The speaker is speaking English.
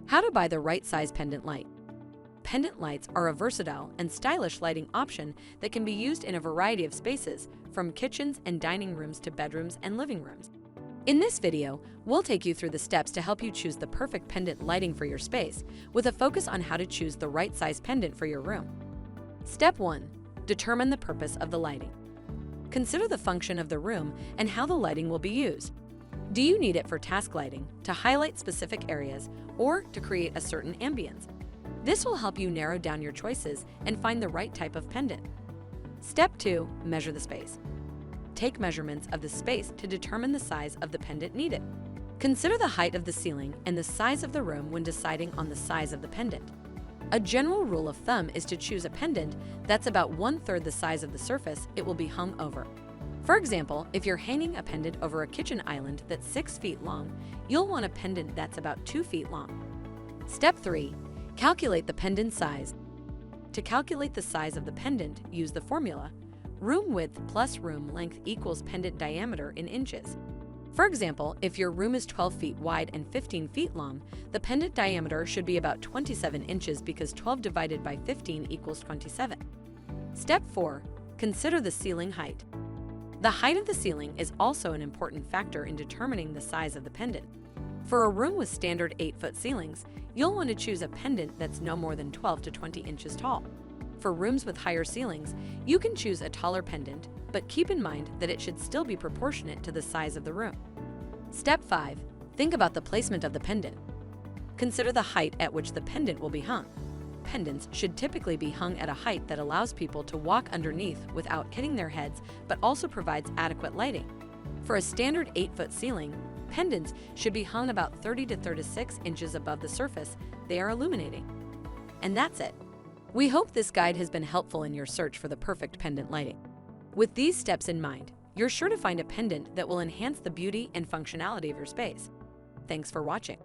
How to buy the right size pendant light. Pendant lights are a versatile and stylish lighting option that can be used in a variety of spaces, from kitchens and dining rooms to bedrooms and living rooms. In this video, we'll take you through the steps to help you choose the perfect pendant lighting for your space, with a focus on how to choose the right size pendant for your room. Step 1. Determine the purpose of the lighting. Consider the function of the room and how the lighting will be used. Do you need it for task lighting, to highlight specific areas, or to create a certain ambience? This will help you narrow down your choices and find the right type of pendant. Step 2. Measure the space. Take measurements of the space to determine the size of the pendant needed. Consider the height of the ceiling and the size of the room when deciding on the size of the pendant. A general rule of thumb is to choose a pendant that's about 1/3 the size of the surface it will be hung over. For example, if you're hanging a pendant over a kitchen island that's 6 feet long, you'll want a pendant that's about 2 feet long. Step 3. Calculate the pendant size. To calculate the size of the pendant, use the formula: room width plus room length equals pendant diameter in inches. For example, if your room is 12 feet wide and 15 feet long, the pendant diameter should be about 27 inches because 12 divided by 15 equals 27. Step 4. Consider the ceiling height. The height of the ceiling is also an important factor in determining the size of the pendant. For a room with standard 8-foot ceilings, you'll want to choose a pendant that's no more than 12 to 20 inches tall. For rooms with higher ceilings, you can choose a taller pendant, but keep in mind that it should still be proportionate to the size of the room. Step 5. Think about the placement of the pendant. Consider the height at which the pendant will be hung. Pendants should typically be hung at a height that allows people to walk underneath without hitting their heads, but also provides adequate lighting. For a standard 8-foot ceiling, pendants should be hung about 30 to 36 inches above the surface they are illuminating. And that's it. We hope this guide has been helpful in your search for the perfect pendant lighting. With these steps in mind, you're sure to find a pendant that will enhance the beauty and functionality of your space. Thanks for watching.